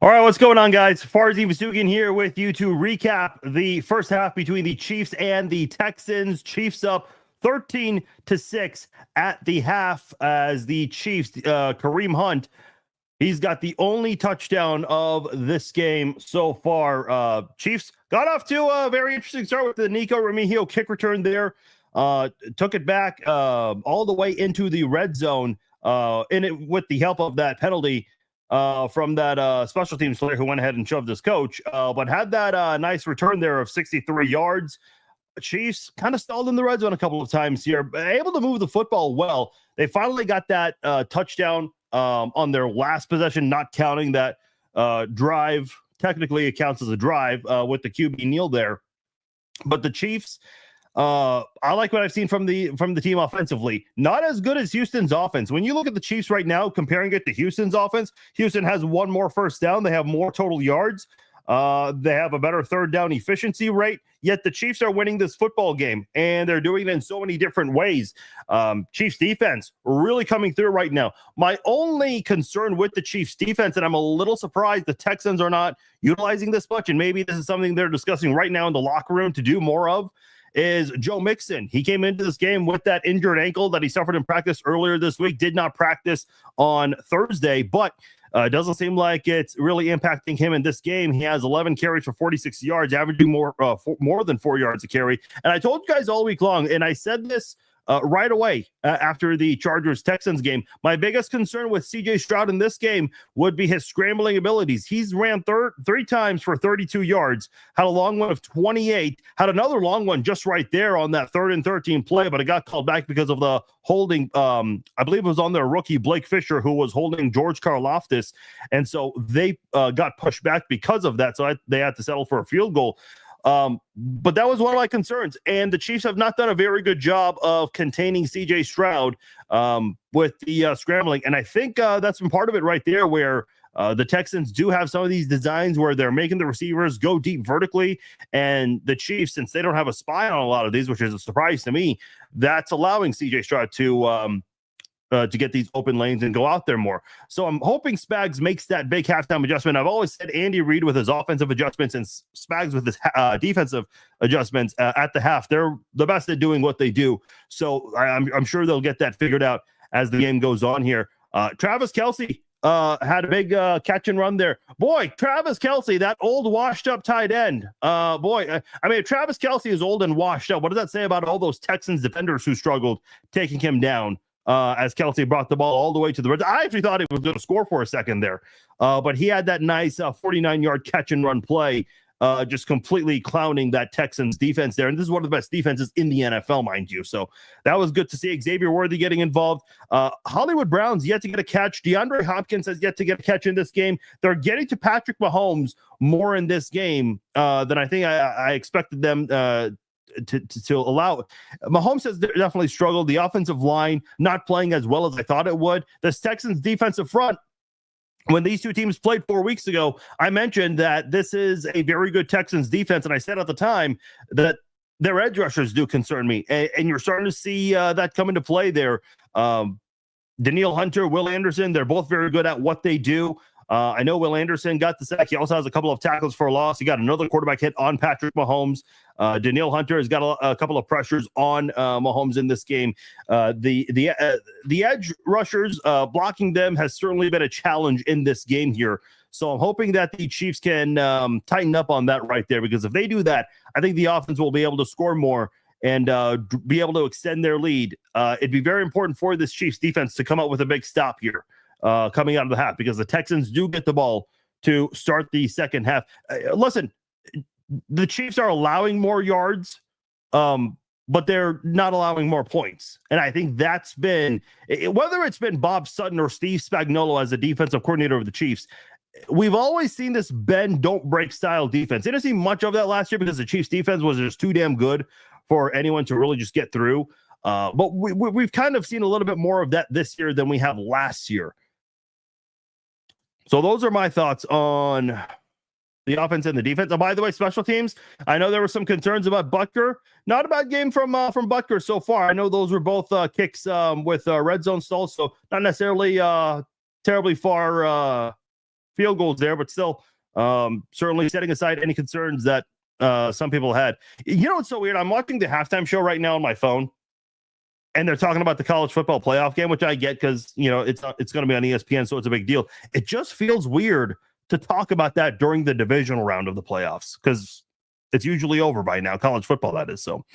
All right, what's going on, guys? Farzee Vasugian here with you to recap the first half between the Chiefs and the Texans. Chiefs up 13-6 at the half as the Chiefs, Kareem Hunt, he's got the only touchdown of this game so far. Chiefs got off to a very interesting start with the Nico Remigio kick return there. Took it back all the way into the red zone in it with the help of that penalty from that special teams player who went ahead and shoved his coach, but had that nice return there of 63 yards. Chiefs kind of stalled in the red zone a couple of times here, but able to move the football well. They finally got that touchdown on their last possession, not counting that drive. Technically, it counts as a drive with the QB kneel there. But the Chiefs, I like what I've seen from the team offensively. Not as good as Houston's offense. When you look at the Chiefs right now, comparing it to Houston's offense, Houston has one more first down. They have more total yards. They have a better third down efficiency rate. Yet the Chiefs are winning this football game, and they're doing it in so many different ways. Chiefs defense really coming through right now. My only concern with the Chiefs defense, and I'm a little surprised the Texans are not utilizing this much, and maybe this is something they're discussing right now in the locker room to do more of, is Joe Mixon. He came into this game with that injured ankle that he suffered in practice earlier this week, did not practice on Thursday, but it doesn't seem like it's really impacting him in this game. He has 11 carries for 46 yards, averaging more than 4 yards a carry. And I told you guys all week long, and I said this right away after the Chargers-Texans game, my biggest concern with C.J. Stroud in this game would be his scrambling abilities. He's ran three times for 32 yards, had a long one of 28, had another long one just right there on that 3rd and 13 play, but it got called back because of the holding. I believe it was on their rookie, Blake Fisher, who was holding George Karlaftis, and so they got pushed back because of that, so they had to settle for a field goal. But that was one of my concerns, and the Chiefs have not done a very good job of containing C.J. Stroud with the scrambling, and I think that's been part of it right there, where the Texans do have some of these designs where they're making the receivers go deep vertically, and the Chiefs, since they don't have a spy on a lot of these, which is a surprise to me, that's allowing C.J. Stroud to get these open lanes and go out there more. So I'm hoping Spags makes that big halftime adjustment. I've always said Andy Reid with his offensive adjustments and Spags with his defensive adjustments at the half, they're the best at doing what they do. So I'm sure they'll get that figured out as the game goes on here. Travis Kelce had a big catch and run there. Boy, Travis Kelce, that old washed up tight end. I mean, if Travis Kelce is old and washed up, what does that say about all those Texans defenders who struggled taking him down? As Kelce brought the ball all the way to the red. I actually thought he was going to score for a second there, but he had that nice 49-yard catch and run play, just completely clowning that Texans defense there. And this is one of the best defenses in the NFL, mind you. So that was good to see. Xavier Worthy getting involved. Hollywood Brown's yet to get a catch. DeAndre Hopkins has yet to get a catch in this game. They're getting to Patrick Mahomes more in this game than I think I expected them to allow. Mahomes has definitely struggled. The offensive line not playing as well as I thought it would. This Texans defensive front, when these two teams played 4 weeks ago, I mentioned that this is a very good Texans defense, and I said at the time that their edge rushers do concern me, and you're starting to see that come into play there. Danielle Hunter, Will Anderson, they're both very good at what they do. I know Will Anderson got the sack. He also has a couple of tackles for a loss. He got another quarterback hit on Patrick Mahomes. Danielle Hunter has got a couple of pressures on Mahomes in this game. The edge rushers, blocking them has certainly been a challenge in this game here. So I'm hoping that the Chiefs can tighten up on that right there, because if they do that, I think the offense will be able to score more and be able to extend their lead. It'd be very important for this Chiefs defense to come up with a big stop here. Coming out of the half, because the Texans do get the ball to start the second half. Listen, the Chiefs are allowing more yards, but they're not allowing more points. And I think that's been, whether it's been Bob Sutton or Steve Spagnuolo as the defensive coordinator of the Chiefs, we've always seen this bend, don't break style defense. I didn't see much of that last year because the Chiefs defense was just too damn good for anyone to really just get through. But we've kind of seen a little bit more of that this year than we have last year. So those are my thoughts on the offense and the defense. Oh, by the way, special teams, I know there were some concerns about Butker. Not a bad game from Butker so far. I know those were both kicks with red zone stalls, so not necessarily terribly far field goals there, but still, certainly setting aside any concerns that some people had. You know what's so weird? I'm watching the halftime show right now on my phone, and they're talking about the college football playoff game, which I get because, you know, it's going to be on ESPN, so it's a big deal. It just feels weird to talk about that during the divisional round of the playoffs because it's usually over by now, college football, that is. So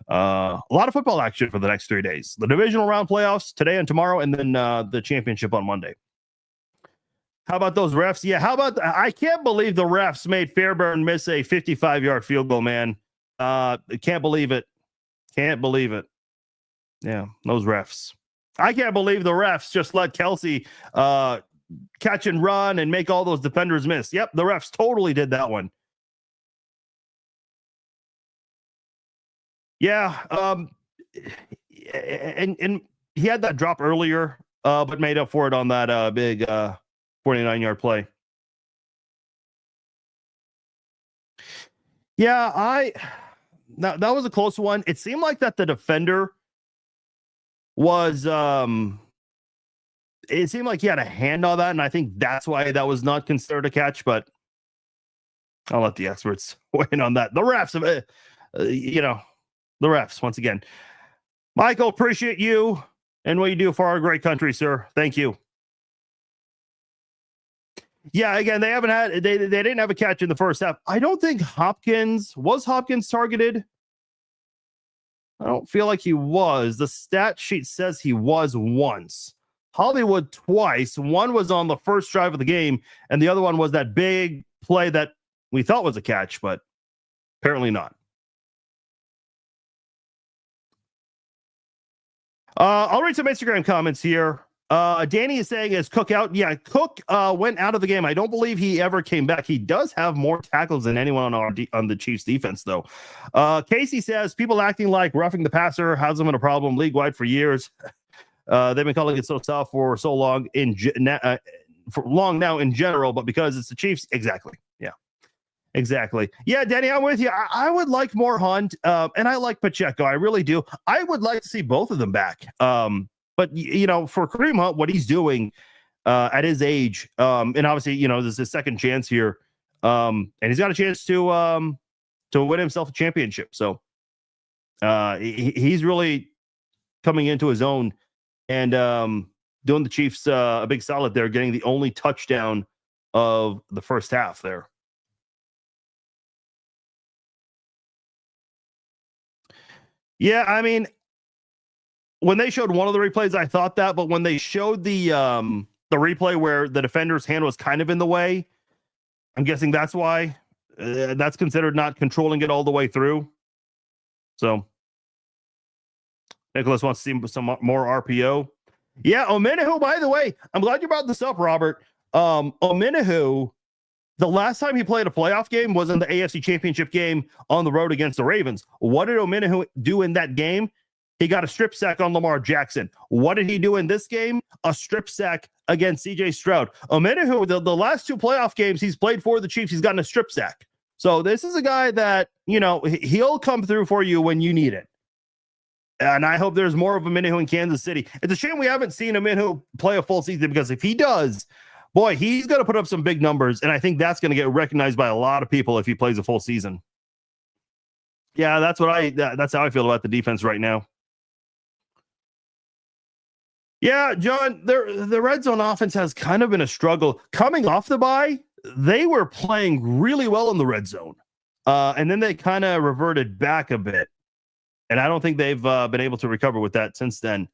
a lot of football action for the next 3 days. The divisional round playoffs today and tomorrow, and then the championship on Monday. How about those refs? Yeah, how about I can't believe the refs made Fairbairn miss a 55-yard field goal, man. Can't believe it. Can't believe it. Yeah, those refs. I can't believe the refs just let Kelsey catch and run and make all those defenders miss. Yep, the refs totally did that one. Yeah, and he had that drop earlier, but made up for it on that big 49-yard play. Yeah, that was a close one. It seemed like that the defender was it seemed like he had a hand on that, and I think that's why that was not considered a catch, but I'll let the experts weigh in on that. The refs, the refs, once again. Michael, appreciate you and what you do for our great country, sir. Thank you. Yeah, again, they didn't have a catch in the first half. I don't think Hopkins targeted. I don't feel like he was. The stat sheet says he was once. Hollywood twice. One was on the first drive of the game, and the other one was that big play that we thought was a catch, but apparently not. I'll read some Instagram comments here. Danny is saying, is Cook out? Yeah, Cook went out of the game. I don't believe he ever came back. He does have more tackles than anyone on the Chiefs defense, though. Casey says, people acting like roughing the passer hasn't been a problem league-wide for years. They've been calling it so tough for so long for long now in general, but because it's the Chiefs, exactly. Yeah, exactly. Yeah, Danny, I'm with you. I would like more Hunt, and I like Pacheco. I really do. I would like to see both of them back. But, you know, for Kareem Hunt, what he's doing at his age, and obviously, you know, there's his second chance here, and he's got a chance to win himself a championship. So he's really coming into his own and doing the Chiefs a big solid there, getting the only touchdown of the first half there. Yeah, I mean, when they showed one of the replays, I thought that, but when they showed the replay where the defender's hand was kind of in the way, I'm guessing that's why that's considered not controlling it all the way through. So Nicholas wants to see some more RPO. Yeah, Omenahu, by the way, I'm glad you brought this up, Robert. Omenahu, the last time he played a playoff game was in the AFC Championship game on the road against the Ravens. What did Omenahu do in that game? He got a strip sack on Lamar Jackson. What did he do in this game? A strip sack against CJ Stroud. Omenahu, the last two playoff games he's played for the Chiefs, he's gotten a strip sack. So this is a guy that, you know, he'll come through for you when you need it. And I hope there's more of Omenahu in Kansas City. It's a shame we haven't seen Omenahu play a full season, because if he does, boy, he's going to put up some big numbers. And I think that's going to get recognized by a lot of people if he plays a full season. Yeah, that's how I feel about the defense right now. Yeah, John, the red zone offense has kind of been a struggle. Coming off the bye, they were playing really well in the red zone. And then they kind of reverted back a bit. And I don't think they've been able to recover with that since then.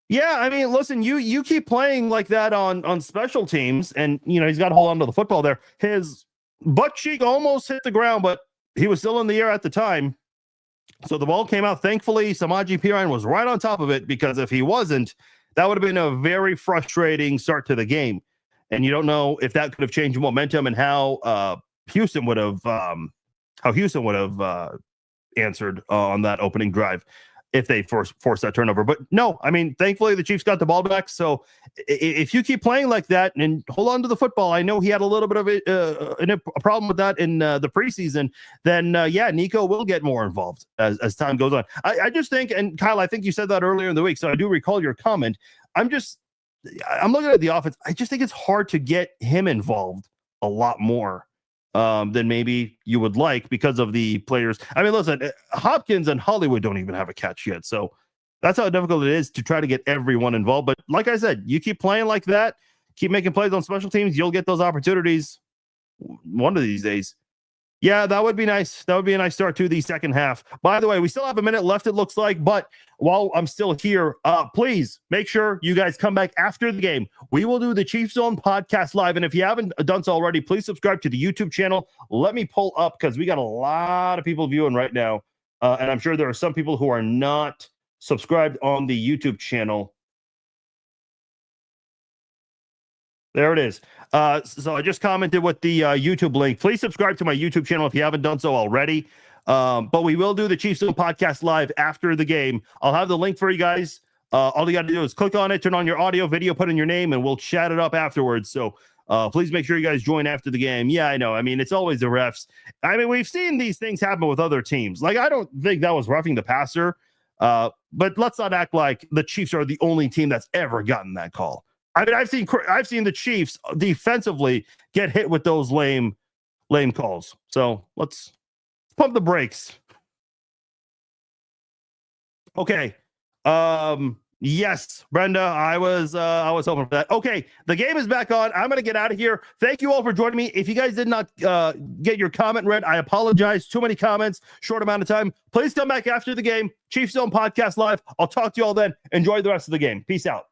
Yeah, I mean, listen, you keep playing like that on special teams, and, you know, he's got to hold on to the football there. His butt cheek almost hit the ground, but he was still in the air at the time. So the ball came out. Thankfully, Samaje Perine was right on top of it, because if he wasn't, that would have been a very frustrating start to the game. And you don't know if that could have changed momentum and how Houston would have answered on that opening drive if they forced that turnover. But no, I mean, thankfully the Chiefs got the ball back. So if you keep playing like that and hold on to the football, I know he had a little bit of a problem with that in the preseason, then yeah, Nico will get more involved as time goes on. I just think, and Kyle, I think you said that earlier in the week, so I do recall your comment. I'm just I'm looking at the offense. I just think it's hard to get him involved a lot more than maybe you would like because of the players. I mean, listen, Hopkins and Hollywood don't even have a catch yet. So that's how difficult it is to try to get everyone involved. But like I said, you keep playing like that, keep making plays on special teams, you'll get those opportunities one of these days. Yeah, that would be nice. That would be a nice start to the second half. By the way, we still have a minute left, it looks like. But while I'm still here, please make sure you guys come back after the game. We will do the Chiefs Zone podcast live. And if you haven't done so already, please subscribe to the YouTube channel. Let me pull up because we got a lot of people viewing right now. And I'm sure there are some people who are not subscribed on the YouTube channel. There it is. So I just commented with the YouTube link. Please subscribe to my YouTube channel if you haven't done so already. But we will do the Chiefs Zone podcast live after the game. I'll have the link for you guys. All you got to do is click on it, turn on your audio, video, put in your name, and we'll chat it up afterwards. So please make sure you guys join after the game. Yeah, I know. I mean, it's always the refs. I mean, we've seen these things happen with other teams. Like, I don't think that was roughing the passer. But let's not act like the Chiefs are the only team that's ever gotten that call. I mean, I've seen the Chiefs defensively get hit with those lame calls. So let's pump the brakes. Okay. Yes, Brenda, I was hoping for that. Okay, the game is back on. I'm gonna get out of here. Thank you all for joining me. If you guys did not get your comment read, I apologize. Too many comments, short amount of time. Please come back after the game. Chiefs Zone podcast live. I'll talk to you all then. Enjoy the rest of the game. Peace out.